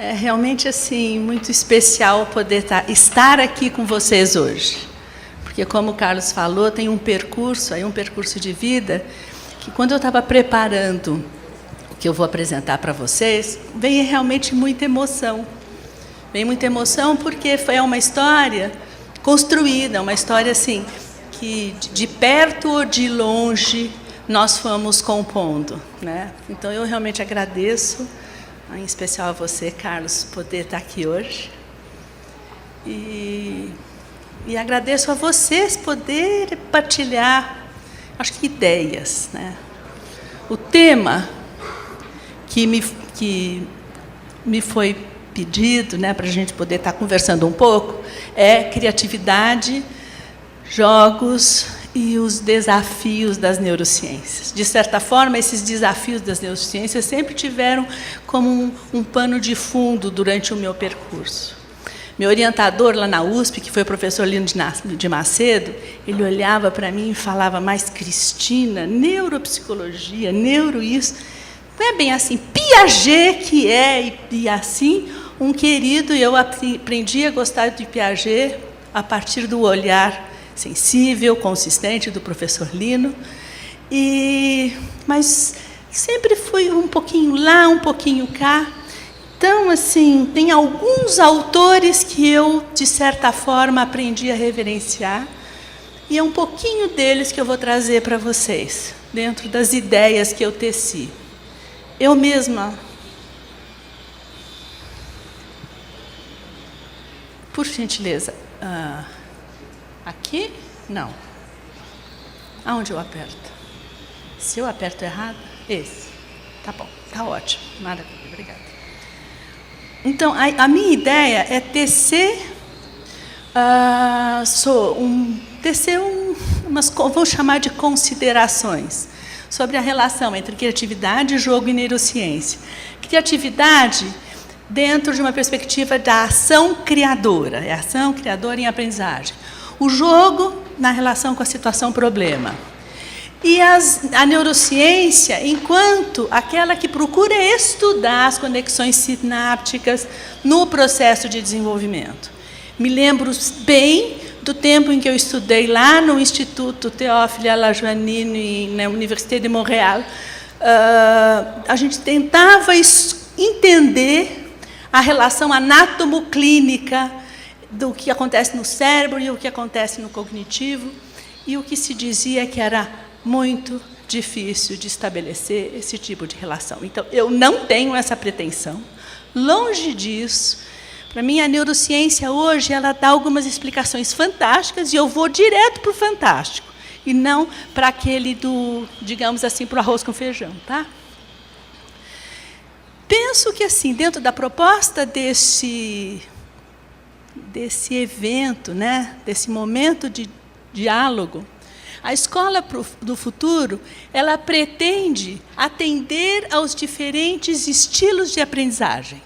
É realmente assim muito especial poder estar aqui com vocês hoje, porque como o Carlos falou, tem um percurso de vida que quando eu estava preparando o que eu vou apresentar para vocês, veio realmente muita emoção. Veio muita emoção porque foi uma história construída, uma história assim que de perto ou de longe nós fomos compondo, né? Então eu realmente agradeço. Em especial a você, Carlos, poder estar aqui hoje. E agradeço a vocês poderem partilhar, acho que ideias, né? O tema que me foi pedido, né, para a gente poder estar conversando um pouco, é criatividade, jogos e os desafios das neurociências. De certa forma, esses desafios das neurociências sempre tiveram como um pano de fundo durante o meu percurso. Meu orientador lá na USP, que foi o professor Lino de Macedo, ele olhava para mim e falava: mas Cristina, neuropsicologia, neuro isso, não é bem assim, Piaget que é, e assim, um querido, eu aprendi a gostar de Piaget a partir do olhar sensível, consistente do professor Lino, mas sempre fui um pouquinho lá, um pouquinho cá. Então, assim, tem alguns autores que eu, de certa forma, aprendi a reverenciar, e é um pouquinho deles que eu vou trazer para vocês, dentro das ideias que eu teci. Eu mesma, por gentileza, aqui? Não. Aonde eu aperto? Se eu aperto errado, esse. Tá bom, tá ótimo. Maravilha, obrigada. Então, a minha ideia é tecer, vamos chamar de considerações sobre a relação entre criatividade, jogo e neurociência. Criatividade dentro de uma perspectiva da ação criadora, é ação criadora em aprendizagem. O jogo na relação com a situação-problema. E a neurociência, enquanto aquela que procura estudar as conexões sinápticas no processo de desenvolvimento. Me lembro bem do tempo em que eu estudei lá no Instituto Théophile Lajoanine, na Université de Montréal. A gente tentava entender a relação anatomoclínica do que acontece no cérebro e o que acontece no cognitivo, e o que se dizia que era muito difícil de estabelecer esse tipo de relação. Então, eu não tenho essa pretensão, longe disso. Para mim, a neurociência hoje ela dá algumas explicações fantásticas, e eu vou direto para o fantástico, e não para aquele do, digamos assim, para o arroz com feijão, tá? Penso que, assim, dentro da proposta desse evento, né, desse momento de diálogo, a Escola do Futuro ela pretende atender aos diferentes estilos de aprendizagem,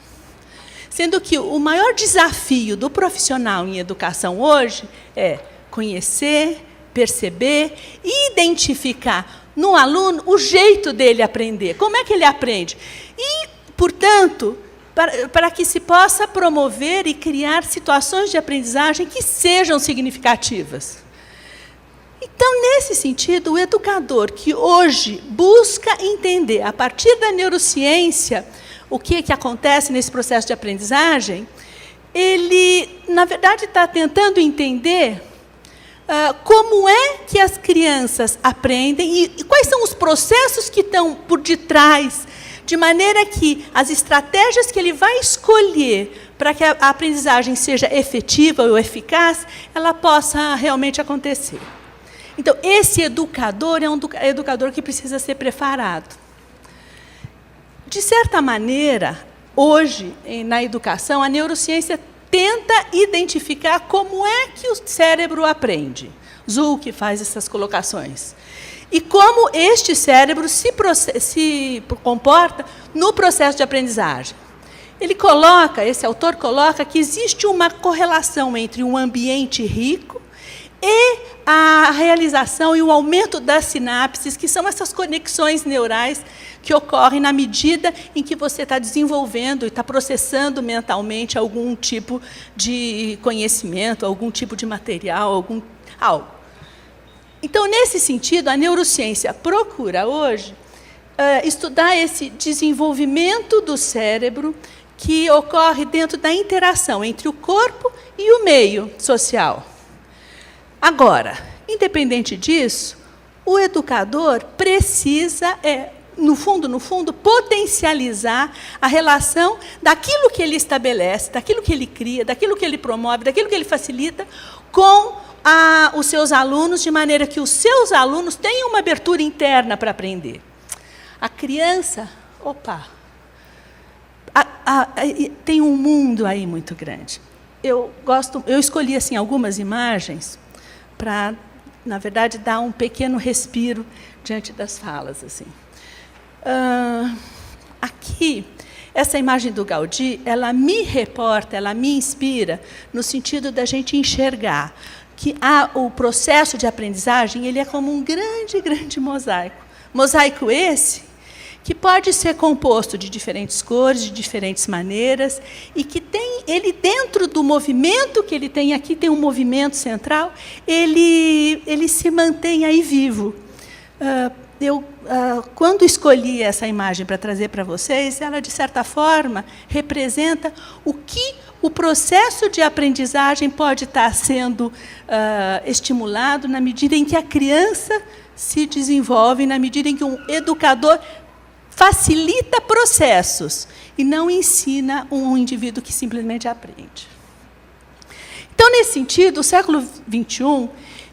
sendo que o maior desafio do profissional em educação hoje é conhecer, perceber e identificar no aluno o jeito dele aprender, como é que ele aprende. E, portanto, para que se possa promover e criar situações de aprendizagem que sejam significativas. Então, nesse sentido, o educador que hoje busca entender, a partir da neurociência, o que acontece nesse processo de aprendizagem, ele, na verdade, está tentando entender como é que as crianças aprendem e quais são os processos que estão por detrás, de maneira que as estratégias que ele vai escolher para que a aprendizagem seja efetiva ou eficaz, ela possa realmente acontecer. Então, esse educador é um educador que precisa ser preparado. De certa maneira, hoje, na educação, a neurociência tenta identificar como é que o cérebro aprende. Zuhl que faz essas colocações. E como este cérebro se comporta no processo de aprendizagem. Esse autor coloca que existe uma correlação entre um ambiente rico e a realização e o aumento das sinapses, que são essas conexões neurais que ocorrem na medida em que você está desenvolvendo e está processando mentalmente algum tipo de conhecimento, algum tipo de material, algo. Então, nesse sentido, a neurociência procura hoje estudar esse desenvolvimento do cérebro que ocorre dentro da interação entre o corpo e o meio social. Agora, independente disso, o educador precisa, no fundo, potencializar a relação daquilo que ele estabelece, daquilo que ele cria, daquilo que ele promove, daquilo que ele facilita, com os seus alunos, de maneira que os seus alunos tenham uma abertura interna para aprender. A criança, tem um mundo aí muito grande. Eu escolhi assim, algumas imagens para, na verdade, dar um pequeno respiro diante das falas. Assim. Aqui, essa imagem do Gaudí, ela me reporta, ela me inspira, no sentido da gente enxergar que o processo de aprendizagem ele é como um grande, grande mosaico. Mosaico esse que pode ser composto de diferentes cores, de diferentes maneiras, e que ele, dentro do movimento que ele tem aqui, tem um movimento central, ele se mantém aí vivo. Quando escolhi essa imagem para trazer para vocês, ela, de certa forma, representa o que o processo de aprendizagem pode estar sendo estimulado na medida em que a criança se desenvolve, na medida em que um educador facilita processos e não ensina um indivíduo que simplesmente aprende. Então, nesse sentido, o século XXI,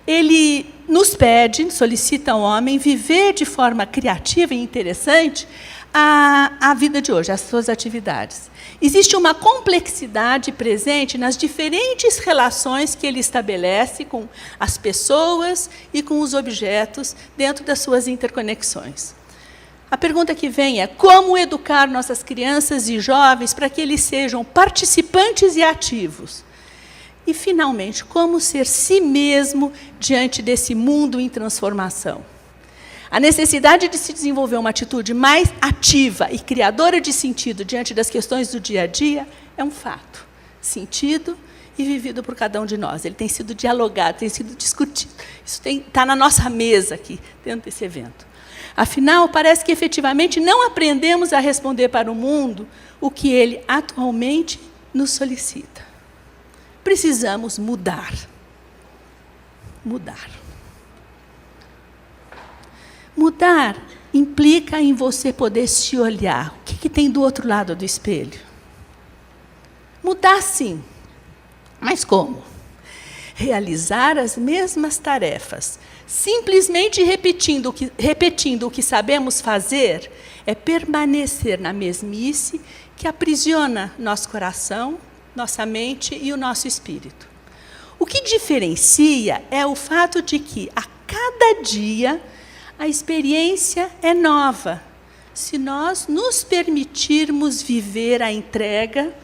ele nos pede, solicita ao homem viver de forma criativa e interessante a vida de hoje, as suas atividades. Existe uma complexidade presente nas diferentes relações que ele estabelece com as pessoas e com os objetos dentro das suas interconexões. A pergunta que vem é: como educar nossas crianças e jovens para que eles sejam participantes e ativos? E, finalmente, como ser si mesmo diante desse mundo em transformação? A necessidade de se desenvolver uma atitude mais ativa e criadora de sentido diante das questões do dia a dia é um fato. Sentido e vivido por cada um de nós. Ele tem sido dialogado, tem sido discutido. Isso está na nossa mesa aqui, dentro desse evento. Afinal, parece que efetivamente não aprendemos a responder para o mundo o que ele atualmente nos solicita. Precisamos mudar. Mudar. Mudar implica em você poder se olhar. O que tem do outro lado do espelho? Mudar, sim. Mas como? Realizar as mesmas tarefas, simplesmente repetindo o que sabemos fazer, é permanecer na mesmice que aprisiona nosso coração, nossa mente e o nosso espírito. O que diferencia é o fato de que, a cada dia, a experiência é nova, se nós nos permitirmos viver a entrega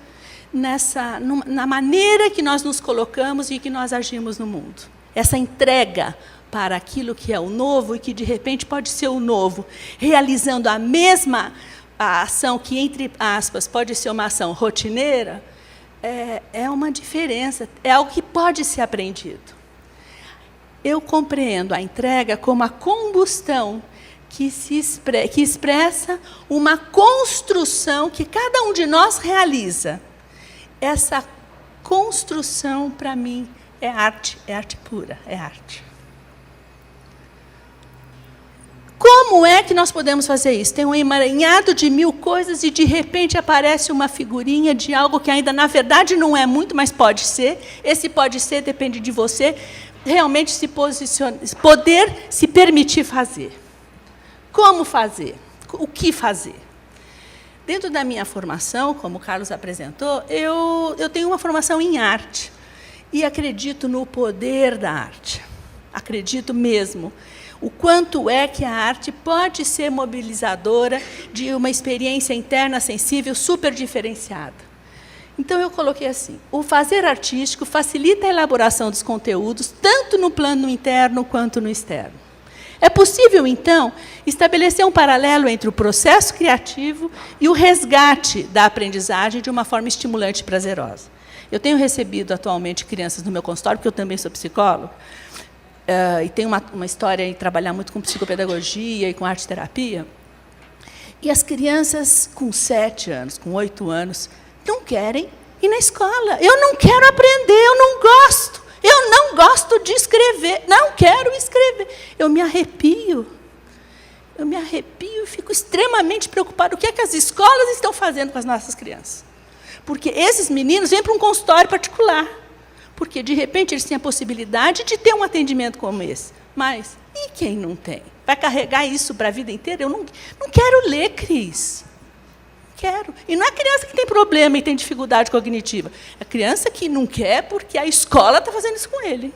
na maneira que nós nos colocamos e que nós agimos no mundo. Essa entrega para aquilo que é o novo e que, de repente, pode ser o novo, realizando a mesma ação que, entre aspas, pode ser uma ação rotineira, é uma diferença, é algo que pode ser aprendido. Eu compreendo a entrega como a combustão que expressa uma construção que cada um de nós realiza. Essa construção, para mim, é arte pura, é arte. Como é que nós podemos fazer isso? Tem um emaranhado de 1000 coisas e, de repente, aparece uma figurinha de algo que ainda, na verdade, não é muito, mas pode ser. Esse pode ser, depende de você, realmente se posicionar, poder se permitir fazer. Como fazer? O que fazer? Dentro da minha formação, como o Carlos apresentou, eu tenho uma formação em arte e acredito no poder da arte. Acredito mesmo o quanto é que a arte pode ser mobilizadora de uma experiência interna sensível super diferenciada. Então, eu coloquei assim: o fazer artístico facilita a elaboração dos conteúdos, tanto no plano interno quanto no externo. É possível, então, estabelecer um paralelo entre o processo criativo e o resgate da aprendizagem de uma forma estimulante e prazerosa. Eu tenho recebido, atualmente, crianças no meu consultório, porque eu também sou psicóloga, e tenho uma história em trabalhar muito com psicopedagogia e com arte-terapia, e as crianças com 7 anos, com 8 anos, não querem ir na escola. Eu não quero aprender, eu não gosto. Eu não gosto de escrever, não quero escrever. Eu me arrepio e fico extremamente preocupada. O que é que as escolas estão fazendo com as nossas crianças? Porque esses meninos vêm para um consultório particular, porque, de repente, eles têm a possibilidade de ter um atendimento como esse. Mas, e quem não tem? Vai carregar isso para a vida inteira? Eu não quero ler, Cris. Quero. E não é criança que tem problema e tem dificuldade cognitiva. É criança que não quer porque a escola está fazendo isso com ele.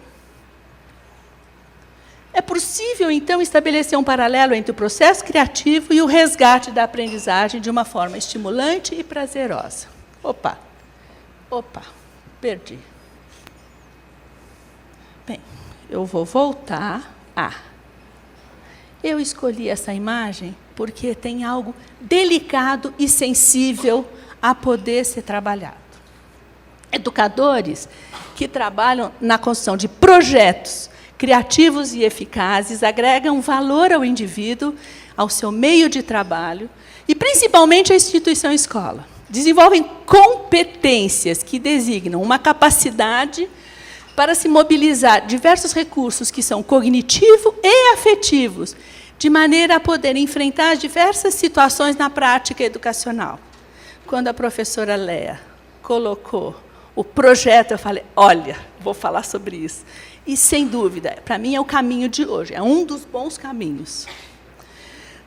É possível, então, estabelecer um paralelo entre o processo criativo e o resgate da aprendizagem de uma forma estimulante e prazerosa. Opa, perdi. Bem, eu vou voltar a... Eu escolhi essa imagem porque tem algo delicado e sensível a poder ser trabalhado. Educadores que trabalham na construção de projetos criativos e eficazes agregam valor ao indivíduo, ao seu meio de trabalho e, principalmente, à instituição escola. Desenvolvem competências que designam uma capacidade para se mobilizar diversos recursos que são cognitivos e afetivos, de maneira a poder enfrentar diversas situações na prática educacional. Quando a professora Léa colocou o projeto, eu falei, olha, vou falar sobre isso. E, sem dúvida, para mim é o caminho de hoje, é um dos bons caminhos.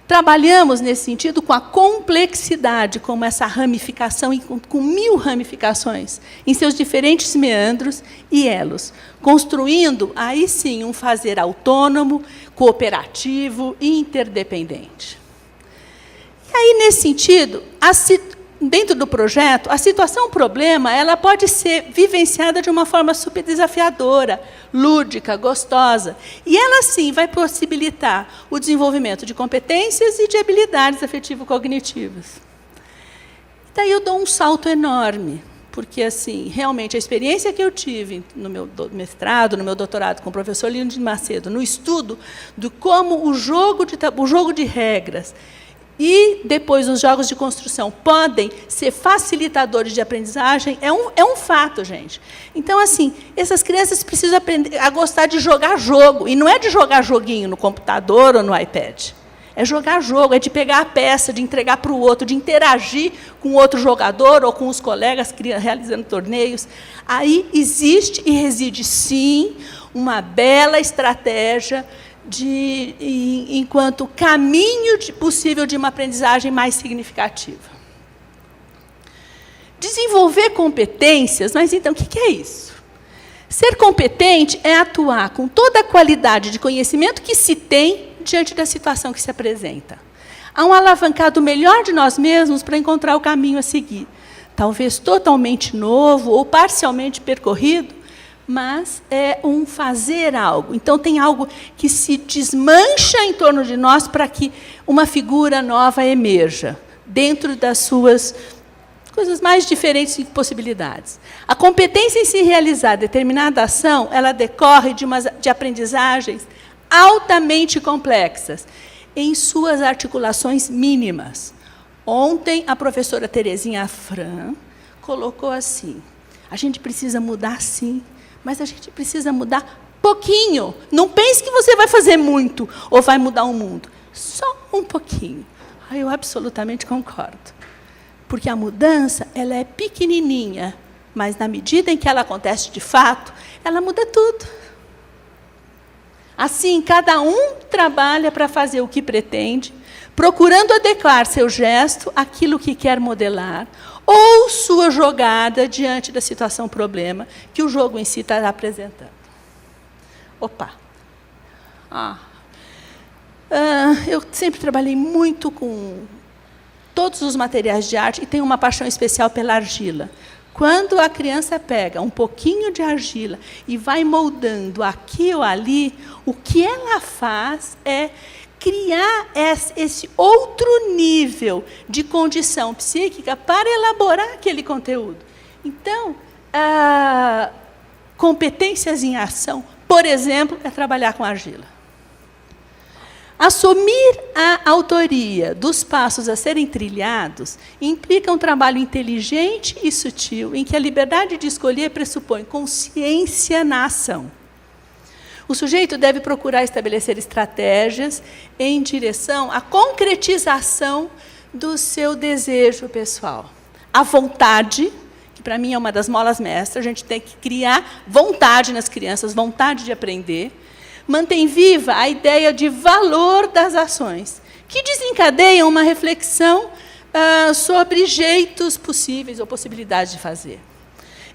Trabalhamos, nesse sentido, com a complexidade, como essa ramificação, com 1000 ramificações, em seus diferentes meandros e elos, construindo, aí sim, um fazer autônomo, cooperativo e interdependente. E aí, nesse sentido, dentro do projeto, a situação-problema ela pode ser vivenciada de uma forma super desafiadora, lúdica, gostosa. E ela, sim, vai possibilitar o desenvolvimento de competências e de habilidades afetivo-cognitivas. Daí eu dou um salto enorme, porque, assim, realmente, a experiência que eu tive no meu mestrado, no meu doutorado com o professor Lino de Macedo, no estudo de como o jogo de regras e, depois, os jogos de construção podem ser facilitadores de aprendizagem, é um fato, gente. Então, assim, essas crianças precisam aprender a gostar de jogar jogo. E não é de jogar joguinho no computador ou no iPad. É jogar jogo, é de pegar a peça, de entregar para o outro, de interagir com outro jogador ou com os colegas realizando torneios. Aí existe e reside, sim, uma bela estratégia enquanto caminho possível de uma aprendizagem mais significativa. Desenvolver competências, mas então o que é isso? Ser competente é atuar com toda a qualidade de conhecimento que se tem diante da situação que se apresenta. Há um alavancado melhor de nós mesmos para encontrar o caminho a seguir. Talvez totalmente novo ou parcialmente percorrido, mas é um fazer algo. Então, tem algo que se desmancha em torno de nós para que uma figura nova emerja, dentro das suas coisas mais diferentes e possibilidades. A competência em se realizar determinada ação, ela decorre de aprendizagens altamente complexas, em suas articulações mínimas. Ontem, a professora Terezinha Fran colocou assim, a gente precisa mudar, sim, mas a gente precisa mudar pouquinho. Não pense que você vai fazer muito ou vai mudar o mundo. Só um pouquinho. Eu absolutamente concordo. Porque a mudança ela é pequenininha, mas, na medida em que ela acontece de fato, ela muda tudo. Assim, cada um trabalha para fazer o que pretende, procurando adequar seu gesto àquilo que quer modelar, ou sua jogada diante da situação-problema que o jogo em si está apresentando. Eu sempre trabalhei muito com todos os materiais de arte e tenho uma paixão especial pela argila. Quando a criança pega um pouquinho de argila e vai moldando aqui ou ali, o que ela faz é criar esse outro nível de condição psíquica para elaborar aquele conteúdo. Então, competências em ação, por exemplo, é trabalhar com argila. Assumir a autoria dos passos a serem trilhados implica um trabalho inteligente e sutil, em que a liberdade de escolher pressupõe consciência na ação. O sujeito deve procurar estabelecer estratégias em direção à concretização do seu desejo pessoal. A vontade, que para mim é uma das molas mestras, a gente tem que criar vontade nas crianças, vontade de aprender. Mantém viva a ideia de valor das ações, que desencadeiam uma reflexão sobre jeitos possíveis ou possibilidades de fazer.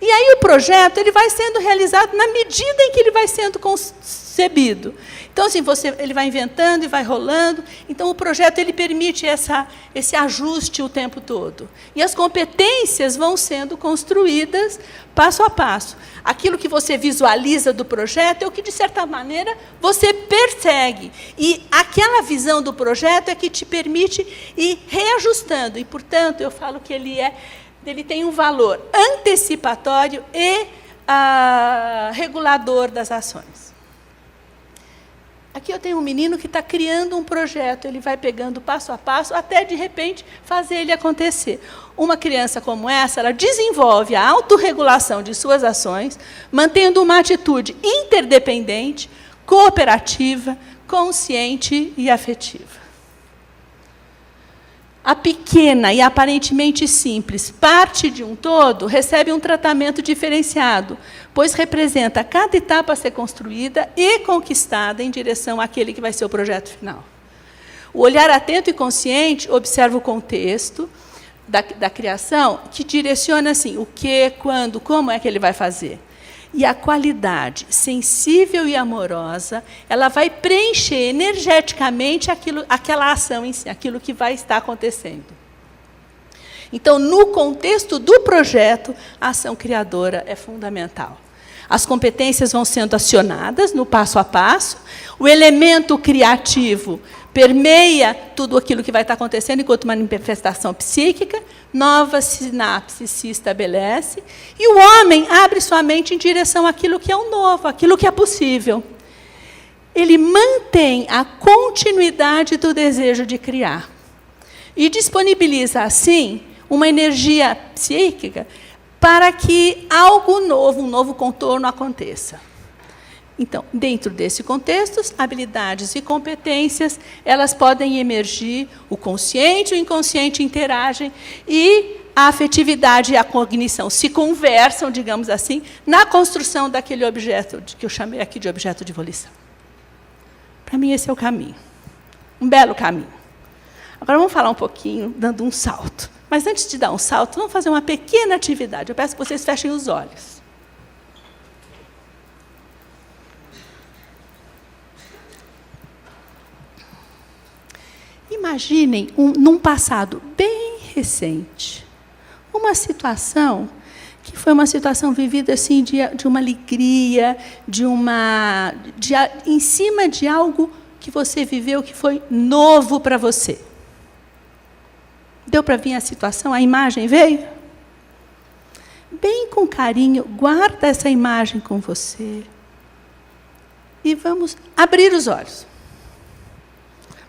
E aí o projeto ele vai sendo realizado na medida em que ele vai sendo concebido. Então, assim, ele vai inventando e vai rolando. Então, o projeto ele permite esse ajuste o tempo todo. E as competências vão sendo construídas passo a passo. Aquilo que você visualiza do projeto é o que, de certa maneira, você persegue. E aquela visão do projeto é que te permite ir reajustando. E, portanto, eu falo que ele tem um valor antecipatório e regulador das ações. Aqui eu tenho um menino que está criando um projeto, ele vai pegando passo a passo, até, de repente, fazer ele acontecer. Uma criança como essa, ela desenvolve a autorregulação de suas ações, mantendo uma atitude interdependente, cooperativa, consciente e afetiva. A pequena e aparentemente simples parte de um todo recebe um tratamento diferenciado, pois representa cada etapa a ser construída e conquistada em direção àquele que vai ser o projeto final. O olhar atento e consciente observa o contexto da criação, que direciona assim, o que, quando, como é que ele vai fazer. E a qualidade sensível e amorosa, ela vai preencher energeticamente aquela ação em si, aquilo que vai estar acontecendo. Então, no contexto do projeto, a ação criadora é fundamental. As competências vão sendo acionadas no passo a passo, o elemento criativo permeia tudo aquilo que vai estar acontecendo enquanto manifestação psíquica, nova sinapse se estabelece, e o homem abre sua mente em direção àquilo que é o novo, àquilo que é possível. Ele mantém a continuidade do desejo de criar e disponibiliza, assim, uma energia psíquica para que algo novo, um novo contorno aconteça. Então, dentro desse contexto, habilidades e competências, elas podem emergir, o consciente e o inconsciente interagem, e a afetividade e a cognição se conversam, digamos assim, na construção daquele objeto, que eu chamei aqui de objeto de volição. Para mim, esse é o caminho. Um belo caminho. Agora, vamos falar um pouquinho, dando um salto. Mas, antes de dar um salto, vamos fazer uma pequena atividade. Eu peço que vocês fechem os olhos. Imaginem, num passado bem recente, uma situação que foi uma situação vivida assim, de uma alegria, em cima de algo que você viveu que foi novo para você. Deu para vir a situação? A imagem veio? Bem com carinho, guarda essa imagem com você. E vamos abrir os olhos.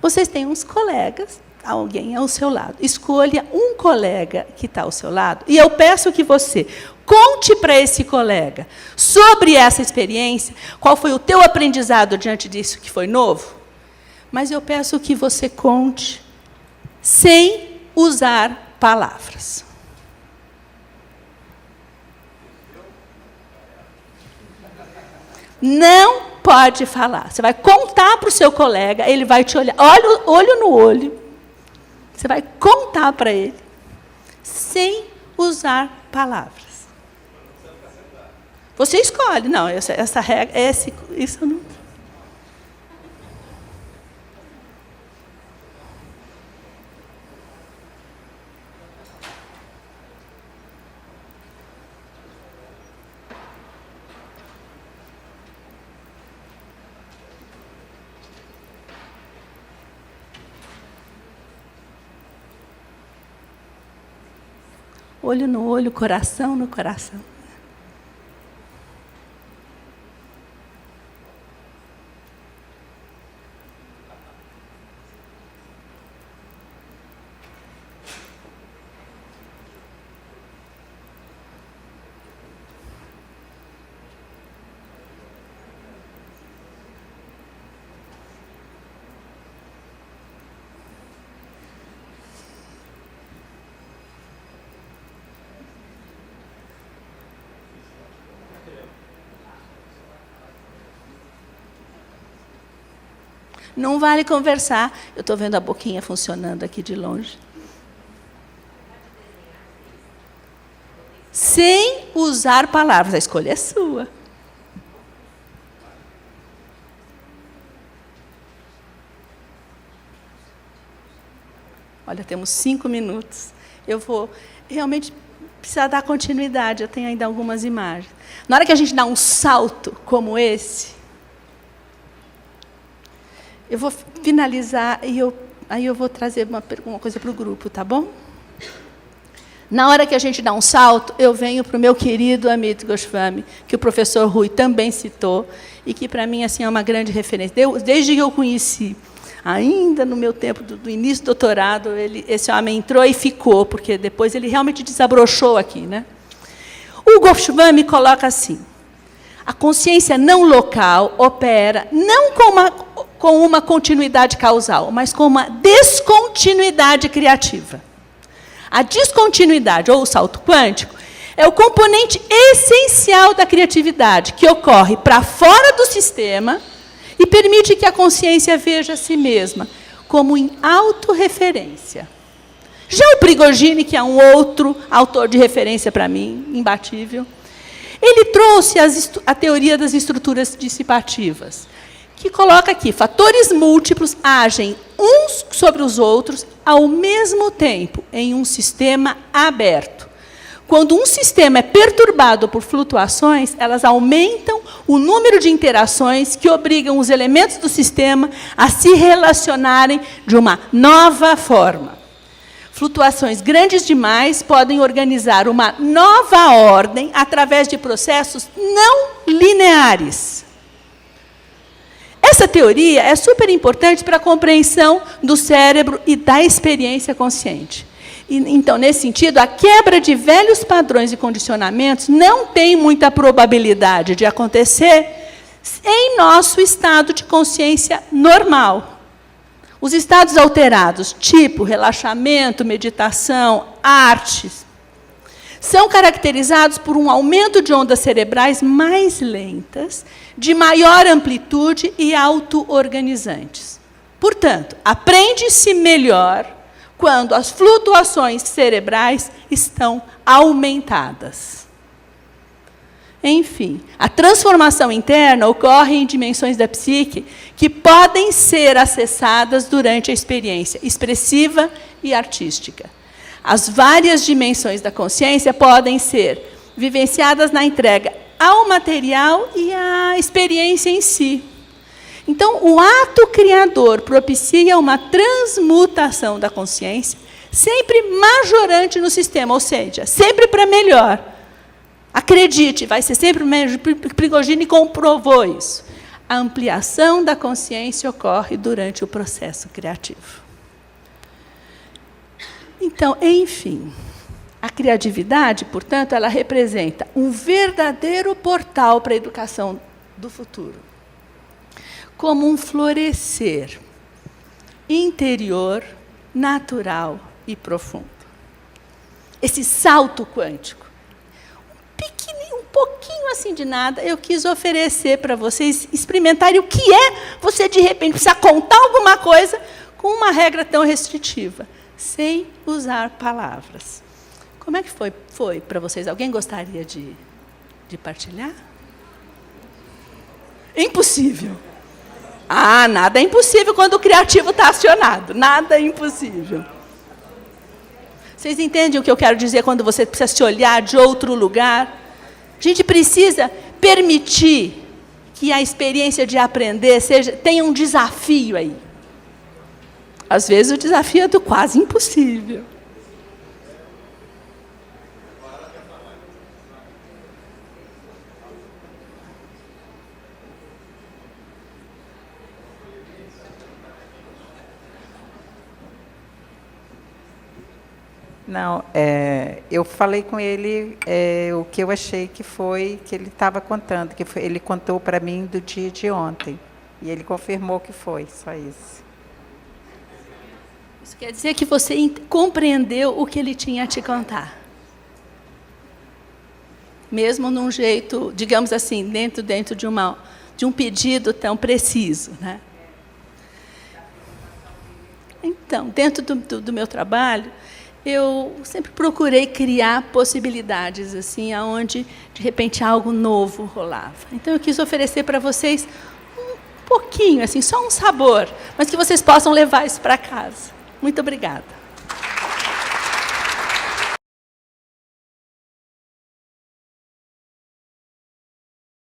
Vocês têm uns colegas, alguém ao seu lado. Escolha um colega que está ao seu lado, e eu peço que você conte para esse colega sobre essa experiência, qual foi o teu aprendizado diante disso que foi novo. Mas eu peço que você conte sem usar palavras. Não pode falar. Você vai contar para o seu colega, ele vai te olhar, olho no olho. Você vai contar para ele, sem usar palavras. Você escolhe. Não, essa regra, isso não. Olho no olho, coração no coração. Não vale conversar. Eu estou vendo a boquinha funcionando aqui de longe. Sem usar palavras. A escolha é sua. Olha, temos 5 minutos. Eu vou realmente precisar dar continuidade. Eu tenho ainda algumas imagens. Na hora que a gente dá um salto como esse, eu vou finalizar e aí eu vou trazer uma coisa para o grupo, tá bom? Na hora que a gente dá um salto, eu venho para o meu querido Amit Goswami, que o professor Rui também citou, e que, para mim, assim, é uma grande referência. Desde que eu conheci, ainda no meu tempo do início do doutorado, esse homem entrou e ficou, porque depois ele realmente desabrochou aqui, né? O Goswami coloca assim: a consciência não local opera não com uma continuidade causal, mas com uma descontinuidade criativa. A descontinuidade, ou o salto quântico, é o componente essencial da criatividade, que ocorre para fora do sistema e permite que a consciência veja a si mesma como em autorreferência. Já o Prigogine, que é um outro autor de referência para mim, imbatível, ele trouxe a teoria das estruturas dissipativas, que coloca aqui: fatores múltiplos agem uns sobre os outros ao mesmo tempo em um sistema aberto. Quando um sistema é perturbado por flutuações, elas aumentam o número de interações que obrigam os elementos do sistema a se relacionarem de uma nova forma. Flutuações grandes demais podem organizar uma nova ordem através de processos não lineares. Essa teoria é super importante para a compreensão do cérebro e da experiência consciente. Então, nesse sentido, a quebra de velhos padrões e condicionamentos não tem muita probabilidade de acontecer em nosso estado de consciência normal. Os estados alterados, tipo relaxamento, meditação, artes, são caracterizados por um aumento de ondas cerebrais mais lentas, de maior amplitude e auto-organizantes. Portanto, aprende-se melhor quando as flutuações cerebrais estão aumentadas. Enfim, a transformação interna ocorre em dimensões da psique que podem ser acessadas durante a experiência expressiva e artística. As várias dimensões da consciência podem ser vivenciadas na entrega ao material e à experiência em si. Então, o ato criador propicia uma transmutação da consciência, sempre majorante no sistema, ou seja, sempre para melhor. Acredite, vai ser sempre melhor. Prigogine comprovou isso. A ampliação da consciência ocorre durante o processo criativo. Então, enfim, a criatividade, portanto, ela representa um verdadeiro portal para a educação do futuro, como um florescer interior, natural e profundo. Esse salto quântico, um pouquinho assim de nada, eu quis oferecer para vocês experimentarem o que é você, de repente, precisar contar alguma coisa com uma regra tão restritiva, sem usar palavras. Como é que foi para vocês? Alguém gostaria de partilhar? Impossível. Ah, nada é impossível quando o criativo está acionado. Nada é impossível. Vocês entendem o que eu quero dizer quando você precisa se olhar de outro lugar? A gente precisa permitir que a experiência de aprender tenha um desafio aí. Às vezes o desafio é do quase impossível. Não, eu falei com ele o que eu achei que foi que ele estava contando, ele contou para mim do dia de ontem. E ele confirmou que foi, só isso. Isso quer dizer que você compreendeu o que ele tinha a te contar. Mesmo num jeito, digamos assim, dentro de um pedido tão preciso, né? Então, dentro do meu trabalho, eu sempre procurei criar possibilidades, assim, aonde, de repente, algo novo rolava. Então, eu quis oferecer para vocês um pouquinho, assim, só um sabor, mas que vocês possam levar isso para casa. Muito obrigada.